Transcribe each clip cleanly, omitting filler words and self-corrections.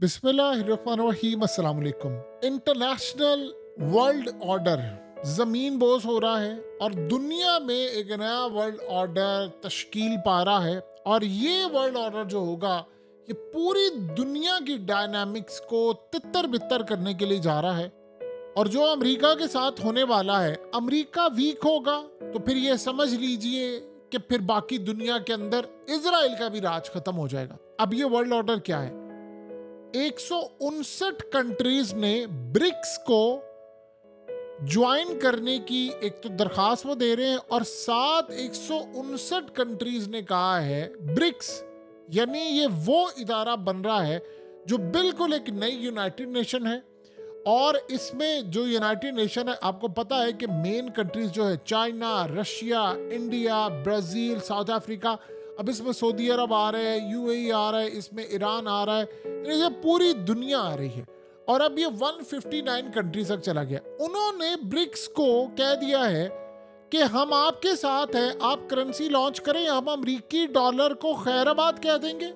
बिस्मिल्लाहिर्रहमानिर्रहीम अस्सलाम वालेकुम। इंटरनेशनल वर्ल्ड ऑर्डर जमीन बोझ हो रहा है और दुनिया में एक नया वर्ल्ड ऑर्डर तश्कील पा रहा है। और ये वर्ल्ड ऑर्डर जो होगा ये पूरी दुनिया की डायनामिक्स को तितर बितर करने के लिए जा रहा है। और जो अमेरिका के साथ होने वाला है, अमेरिका वीक होगा तो फिर ये समझ लीजिए कि फिर बाकी दुनिया के अंदर इजराइल का भी राज खत्म हो जाएगा। अब ये वर्ल्ड ऑर्डर क्या है? 159 कंट्रीज ने ब्रिक्स को ज्वाइन करने की एक तो दरखास्त वो दे रहे हैं, और साथ 159 कंट्रीज ने कहा है ब्रिक्स यानी ये वो इदारा बन रहा है जो बिल्कुल एक नई यूनाइटेड नेशन है। और इसमें जो यूनाइटेड नेशन है, आपको पता है कि मेन कंट्रीज जो है China, Russia, India, Brazil, south Africa, अब इसमें सऊदी अरब आ रहे हैं, यूएई आ रहा है, इसमें ईरान आ रहा है, ये पूरी दुनिया आ रही है। और अब ये 159 कंट्रीज तक चला गया। उन्होंने ब्रिक्स को कह दिया है कि हम आपके साथ हैं, आप करेंसी लॉन्च करें, हम अमरीकी डॉलर को खैराबाद कह देंगे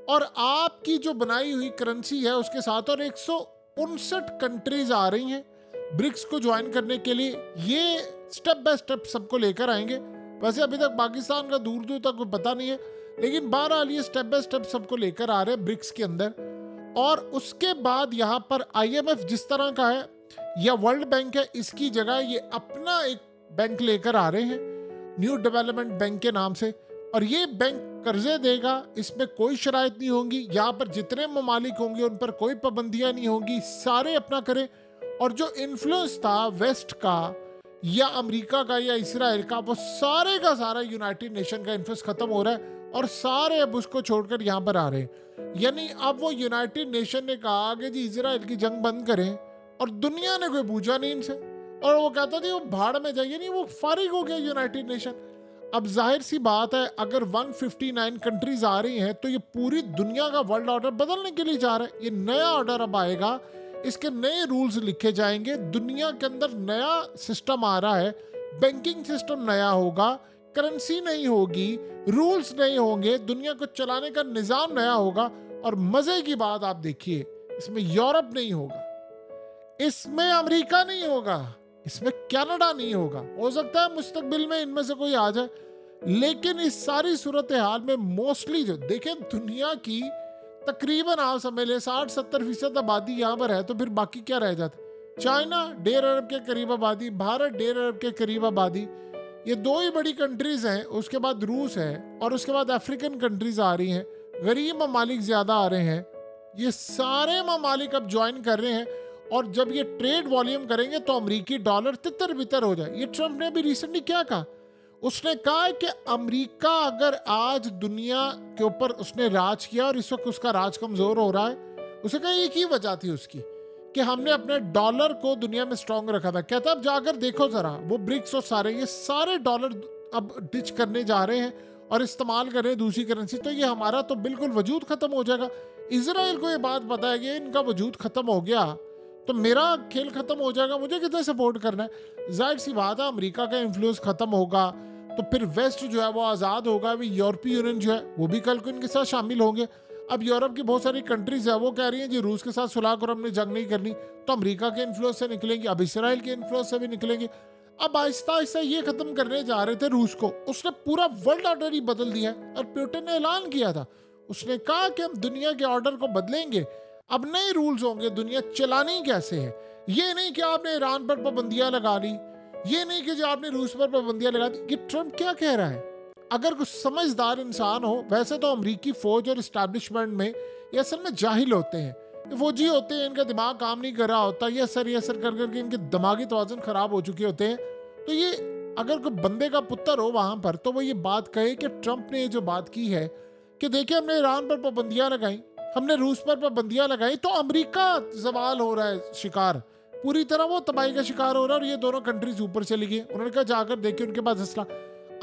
और आपकी जो बनाई हुई करेंसी है उसके साथ। और 159 कंट्रीज आ रही हैं ब्रिक्स को ज्वाइन करने के लिए। ये स्टेप बाय स्टेप सबको लेकर आएंगे। वैसे अभी तक पाकिस्तान का दूर दूर तक कोई पता नहीं है, लेकिन बहरहाल ये स्टेप बाय स्टेप सबको लेकर आ रहे हैं ब्रिक्स के अंदर। और उसके बाद यहाँ पर आईएमएफ जिस तरह का है या वर्ल्ड बैंक है, इसकी जगह ये अपना एक बैंक लेकर आ रहे हैं, न्यू डेवलपमेंट बैंक के नाम से। और ये बैंक कर्जे देगा, इसमें कोई शराइत नहीं होंगी, यहाँ पर जितने ममालिक होंगे उन पर कोई पाबंदियां नहीं होंगी, सारे अपना करें। और जो इन्फ्लुएंस था वेस्ट का या अमेरिका का या इसराइल का, वो सारे का सारा यूनाइटेड नेशन का इन्फ्लुएंस खत्म हो रहा है और सारे अब उसको छोड़कर यहाँ पर आ रहे हैं। यानी अब वो यूनाइटेड नेशन ने कहा कि जी इजराइल की जंग बंद करें, और दुनिया ने कोई पूछा नहीं इनसे। और वो कहता था वो भाड़ में जाइए, नहीं, वो फारिग हो गया यूनाइटेड नेशन। अब जाहिर सी बात है, अगर 159 कंट्रीज आ रही हैं तो ये पूरी दुनिया का वर्ल्ड ऑर्डर बदलने के लिए जा रहा है। ये नया ऑर्डर अब आएगा, इसके नए रूल्स लिखे जाएंगे, दुनिया के अंदर नया सिस्टम आ रहा है, बैंकिंग सिस्टम नया होगा, करेंसी नहीं होगी, रूल्स नहीं होंगे, दुनिया को चलाने का निजाम नया होगा। और मजे की बात आप देखिए, इसमें यूरोप नहीं होगा, इसमें अमेरिका नहीं होगा, इसमें कनाडा नहीं होगा। हो सकता है मुस्तकबिल में इनमें से कोई आ जाए, लेकिन इस सारी सूरत हाल में मोस्टली जो देखें, दुनिया की तकरीबन आप समझ ले 60-70% आबादी यहाँ पर है, तो फिर बाकी क्या रह जाता? चाइना 1.5 अरब के करीब आबादी, भारत 1.5 अरब के करीब आबादी, ये दो ही बड़ी कंट्रीज हैं। उसके बाद रूस है और उसके बाद अफ्रीकन कंट्रीज आ रही हैं, गरीब ममालिक ज्यादा आ रहे हैं। ये सारे ममालिक अब ज्वाइन कर रहे हैं, और जब ये ट्रेड वॉल्यूम करेंगे तो अमरीकी डॉलर तितर बितर हो जाए। ये ट्रम्प ने भी रिसेंटली क्या कहा? उसने कहा है कि अमेरिका अगर आज दुनिया के ऊपर उसने राज किया और इस वक्त उसका राज कमजोर हो रहा है, उसे कहा एक ही वजह थी उसकी कि हमने अपने डॉलर को दुनिया में स्ट्रांग रखा था। कहता अब जाकर देखो जरा, वो ब्रिक्स और सारे ये सारे डॉलर अब डिच करने जा रहे हैं और इस्तेमाल कर रहे हैं दूसरी करेंसी, तो ये हमारा तो बिल्कुल वजूद खत्म हो जाएगा। इसराइल को ये बात पता है कि इनका वजूद खत्म हो गया तो मेरा खेल खत्म हो जाएगा, मुझे कितने सपोर्ट करना है। जाहिर सी बात है, अमेरिका का इन्फ्लुएंस खत्म होगा तो फिर वेस्ट जो है वो आज़ाद होगा। अभी यूरोपीय यूनियन जो है वो भी कल को इनके साथ शामिल होंगे। अब यूरोप की बहुत सारी कंट्रीज है वो कह रही हैं जी रूस के साथ सुलह करो, हमने जंग नहीं करनी, तो अमेरिका के इन्फ्लुएंस से निकलेंगे, अब इसराइल के इन्फ्लुएंस से भी निकलेंगे। अब आहिस्ता आहिस्ता ये खत्म करने जा रहे थे रूस को, उसने पूरा वर्ल्ड ऑर्डर ही बदल दिया है। और पुतिन ने ऐलान किया था, उसने कहा कि हम दुनिया के ऑर्डर को बदलेंगे, अब नए रूल्स होंगे, दुनिया चलानी कैसे है। ये नहीं कि आपने ईरान पर पाबंदियां लगा ली, ये नहीं कि जो आपने रूस पर पाबंदियां लगा दी। ये ट्रम्प क्या कह रहा है? अगर कुछ समझदार इंसान हो, वैसे तो अमेरिकी फौज और इस्टेब्लिशमेंट में ये असल में जाहिल होते हैं, ये फौजी होते हैं, इनका दिमाग काम नहीं कर रहा होता, ये असर कर करके इनके दिमागी तवाज़ुन खराब हो चुके होते हैं। तो ये अगर कोई बंदे का पुत्र हो वहां पर, तो वो ये बात कहे कि ट्रम्प ने जो बात की है कि देखिए हमने ईरान पर पाबंदियां लगाई, हमने रूस पर पाबंदियां लगाई, तो अमेरिका जवाल हो रहा है, शिकार पूरी तरह वो तबाही का शिकार हो रहा है, और ये दोनों कंट्रीज ऊपर चली गई। उन्होंने कहा जाकर देखिए उनके पास असला।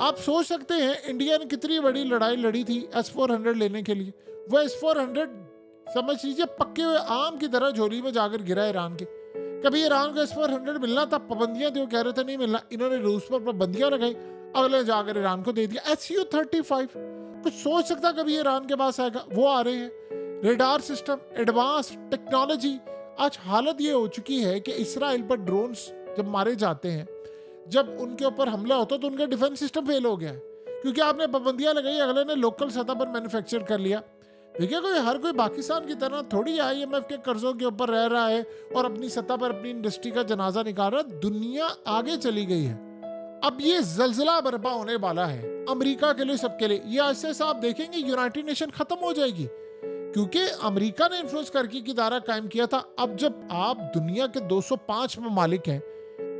आप सोच सकते हैं इंडिया ने कितनी बड़ी लड़ाई लड़ी थी S-400 लेने के लिए। वो S-400 समझ लीजिए पक्के हुए आम की तरह झोली में जाकर गिरा ईरान के। कभी ईरान को S-400 मिलना था, पाबंदियां थी, वो कह रहे थे नहीं मिलना, इन्होंने रूस पर पाबंदियां लगाई, अगले जाकर ईरान को दे दिया। Su-35 कुछ सोच सकता कभी ईरान के पास आएगा? वो आ रहे हैं। Radar system, advance technology. आज हालत ये हो चुकी है कि इसराइल पर ड्रोन्स जब मारे जाते हैं, जब उनके ऊपर हमला होता है तो उनका डिफेंस सिस्टम फेल हो गया है, क्योंकि आपने पाबंदियां लगाई, अगले ने लोकल सतह पर मैन्युफैक्चर कर लिया। देखिए, हर कोई पाकिस्तान की तरह थोड़ी IMF के कर्जों के ऊपर रह रहा है और अपनी सतह पर अपनी इंडस्ट्री का जनाजा निकाल रहा है। दुनिया आगे चली गई है। अब ये जलजला बर्पा होने वाला है अमेरिका के लिए, सबके लिए। ये ऐसे से आप देखेंगे यूनाइटेड नेशन खत्म हो जाएगी, क्योंकि अमेरिका ने इन्फ्लुएंस करके की दायरा कायम किया था। अब जब आप दुनिया के 205 ममालिक हैं,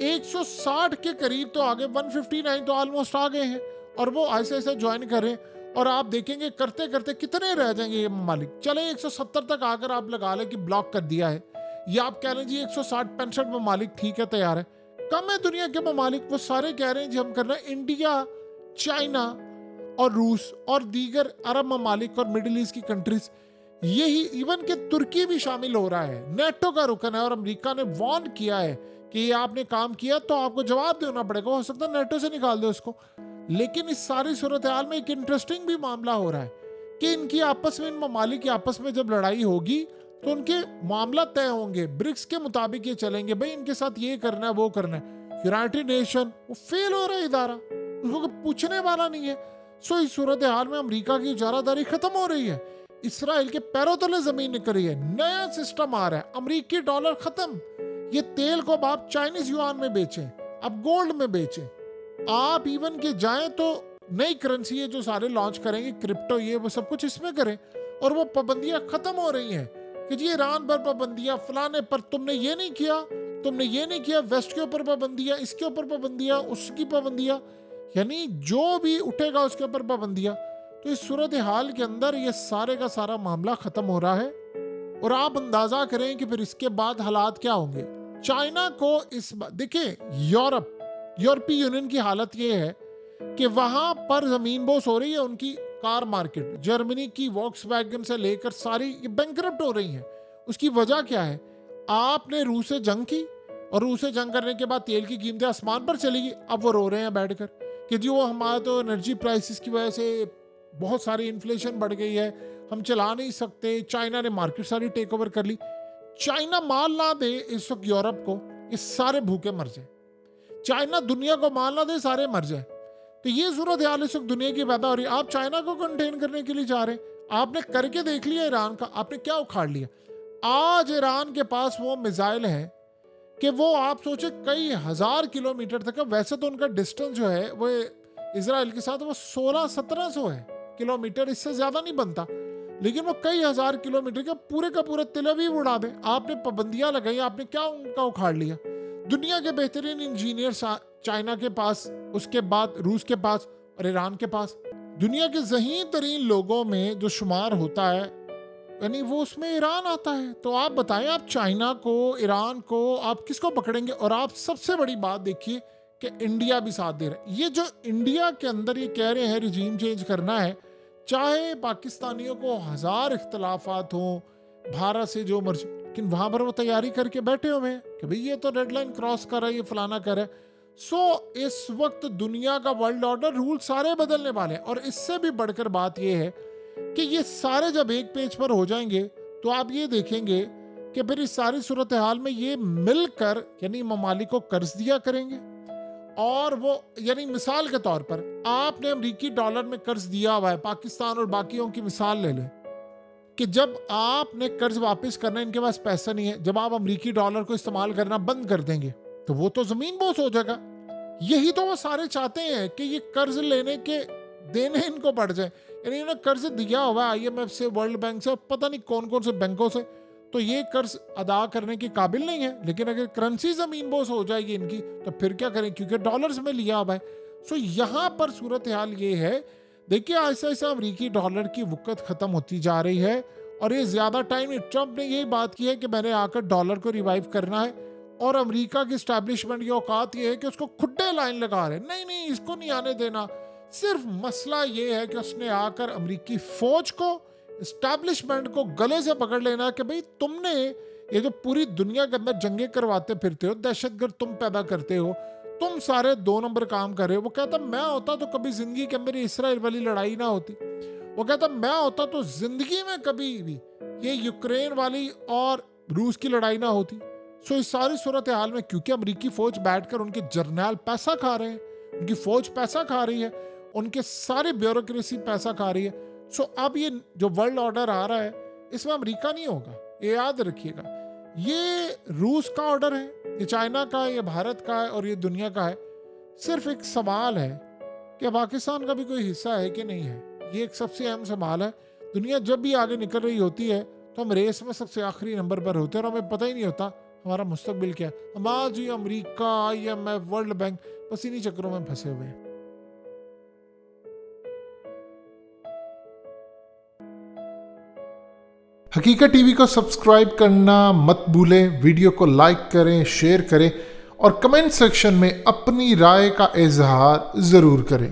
160 के करीब तो आगे, 159 तो ऑलमोस्ट आ गए हैं, और वो ऐसे ज्वाइन कर रहे हैं। और आप देखेंगे करते करते कितने रह जाएंगे ये ममालिक। चले 170 तक आकर आप लगा लें कि ब्लॉक कर दिया है, या आप कह लें जी 160-65 ममालिक ठीक है, तैयार है। कम है दुनिया के ममालिक, वो सारे कह रहे हैं जी हम कर रहे हैं। इंडिया, चाइना और रूस और दीगर अरब ममालिक और मिडिल ईस्ट की कंट्रीज, यही इवन के तुर्की भी शामिल हो रहा है, नेटो का रुकन है। और अमेरिका ने वार्न किया है कि ये आपने काम किया तो आपको जवाब देना पड़ेगा, हो सकता है नेटो से निकाल दो उसको। लेकिन इस सारी सूरत हाल में एक इंटरेस्टिंग भी मामला हो रहा है कि इनकी आपस में, इन ममालिक की आपस में जब लड़ाई होगी तो उनके मामला तय होंगे, ब्रिक्स के मुताबिक ये चलेंगे। भाई इनके साथ ये करना है, वो करना है। यूनाइटेड नेशन वो फेल हो रहा है इदारा, उसको पूछने वाला नहीं है। सो इस सूरत हाल में अमेरिका की इजारादारी खत्म हो रही है, इसराइल के पैरों तले जमीन निकल रही है, नया सिस्टम आ रहा है, अमेरिकी डॉलर खत्म। ये तेल को अब आप चाइनीज युआन में बेचें, अब गोल्ड में बेचें, आप इवन के जाएं तो नई करेंसी है जो सारे लॉन्च करेंगे, क्रिप्टो, ये वो सब कुछ इसमें करें। और वो पाबंदियां खत्म हो रही हैं कि जी ईरान पर पाबंदियां, फलाने पर तुमने ये नहीं किया, तुमने ये नहीं किया, वेस्ट के ऊपर पाबंदियां, इसके ऊपर पाबंदियां, उसकी पाबंदियां, यानी जो भी उठेगा उसके ऊपर पाबंदियां। तो इस सूरत हाल के अंदर ये सारे का सारा मामला खत्म हो रहा है। और आप अंदाजा करें कि फिर इसके बाद हालात क्या होंगे। चाइना को इस देखिए, यूरोपीय यूनियन की हालत ये है कि वहां पर जमीन बोस हो रही है उनकी कार मार्केट। जर्मनी की वॉक्सवैगन से लेकर सारी ये बैंकरप्ट हो रही हैं। उसकी वजह क्या है? आपने रूस से जंग की, और रूस से जंग करने के बाद तेल की कीमतें आसमान पर चली गई। अब वो रो रहे हैं बैठकर कि जी वो हमारे तो एनर्जी प्राइसेस की वजह से बहुत सारी इन्फ्लेशन बढ़ गई है, हम चला नहीं सकते, चाइना ने मार्केट सारी टेक ओवर कर ली। चाइना माल ना दे इस वक्त यूरोप को, ये सारे भूखे मर जाए। चाइना दुनिया को माल ना दे, सारे मर जाए। तो ये सूरत हाल इस वक्त दुनिया की पैदा हो रही है। आप चाइना को कंटेन करने के लिए जा रहे हैं। आपने करके देख लिया ईरान का, आपने क्या उखाड़ लिया। आज ईरान के पास वो मिसाइल है कि वो आप सोचे कई हजार किलोमीटर तक, वैसे तो उनका डिस्टेंस जो है वो इजराइल के साथ वो 1600-1700 है किलोमीटर, इससे ज्यादा नहीं बनता, लेकिन वो कई हजार किलोमीटर का पूरा तेल अवीव उड़ा दे। आपने पाबंदियां लगाई, आपने क्या उनका उखाड़ लिया। दुनिया के बेहतरीन इंजीनियर चाइना के पास, उसके बाद रूस के पास और ईरान के पास। दुनिया के ज़हीन तरीन लोगों में जो शुमार होता है, यानी वो उसमें ईरान आता है। तो आप बताएं, आप चाइना को, ईरान को, आप किसको पकड़ेंगे? और आप सबसे बड़ी बात देखिए कि इंडिया भी साथ दे रहा है। ये जो इंडिया के अंदर ये कह रहे हैं रिजीम चेंज करना है, चाहे पाकिस्तानियों को हजार इख्तलाफात हों, भारत से जो मर्जी, लेकिन वहां पर वो तैयारी करके बैठे हुए हैं कि भाई ये तो रेड लाइन क्रॉस कर रहा है, ये फलाना कर रहा है। सो इस वक्त दुनिया का वर्ल्ड ऑर्डर, रूल सारे बदलने वाले हैं। और इससे भी बढ़कर बात यह है कि ये सारे जब एक पेज पर हो जाएंगे तो आप ये देखेंगे कि फिर इस सारी सूरत हाल में ये मिलकर यानी ममालिक को कर्ज दिया करेंगे। और वो यानी मिसाल के तौर पर आपने अमेरिकी डॉलर में कर्ज दिया हुआ है, पाकिस्तान और बाकियों की मिसाल ले लें कि जब आपने कर्ज वापस करना, इनके पास पैसा नहीं है, जब आप अमेरिकी डॉलर को इस्तेमाल करना बंद कर देंगे तो वो तो जमीन बोस हो जाएगा। यही तो वो सारे चाहते हैं कि ये कर्ज लेने के देने इनको पड़ जाए। यानी इन्होंने कर्ज दिया हुआ है IMF से, वर्ल्ड बैंक से, पता नहीं कौन कौन से बैंकों से, तो ये कर्ज अदा करने के काबिल नहीं है। लेकिन अगर करेंसी जमीन बोस हो जाएगी इनकी तो फिर क्या करें, क्योंकि डॉलर्स में लिया हुआ है। सो यहाँ पर सूरत हाल ये है, देखिए ऐसा ऐसा अमेरिकी डॉलर की वक़्त खत्म होती जा रही है। और ये ज्यादा टाइम ट्रंप ने यही बात की है कि मैंने आकर डॉलर को रिवाइव करना है, और अमेरिका की स्टैब्लिशमेंट की औकात ये है कि उसको खुड्डे लाइन लगा रहे, नहीं नहीं इसको नहीं आने देना। सिर्फ मसला ये है कि उसने आकर अमेरिकी फौज को, एस्टैब्लिशमेंट को गले से पकड़ लेना कि भाई तुमने ये जो पूरी दुनिया के अंदर जंगे करवाते फिरते हो, दहशतगर्द तुम पैदा करते हो, तुम सारे 2 नंबर काम कर रहे हो। वो कहता मैं होता तो कभी जिंदगी के अंदर इसराइल वाली लड़ाई ना होती। वो कहता मैं होता तो जिंदगी में कभी भी ये यूक्रेन वाली और रूस की लड़ाई ना होती। सो इस सारी सूरत हाल में क्योंकि अमेरिकी फौज बैठकर उनके जर्नैल पैसा खा रहे हैं, उनकी फौज पैसा खा रही है, उनके सारी ब्यूरोक्रेसी पैसा खा रही है। सो अब ये जो वर्ल्ड ऑर्डर आ रहा है इसमें अमेरिका नहीं होगा, ये याद रखिएगा। ये रूस का ऑर्डर है, ये चाइना का है, ये भारत का है और ये दुनिया का है। सिर्फ एक सवाल है कि पाकिस्तान का भी कोई हिस्सा है कि नहीं है। ये एक सबसे अहम सवाल है। दुनिया जब भी आगे निकल रही होती है तो हम रेस में सबसे आखिरी नंबर पर होते हैं और हमें पता ही नहीं होता हमारा मुस्तकबिल क्या है। हम आज ही अमेरिका, IMF, वर्ल्ड बैंक, बस इन्हीं चक्करों में फंसे हुए हैं। हकीकत टीवी को सब्सक्राइब करना मत भूलें, वीडियो को लाइक करें, शेयर करें और कमेंट सेक्शन में अपनी राय का इजहार ज़रूर करें।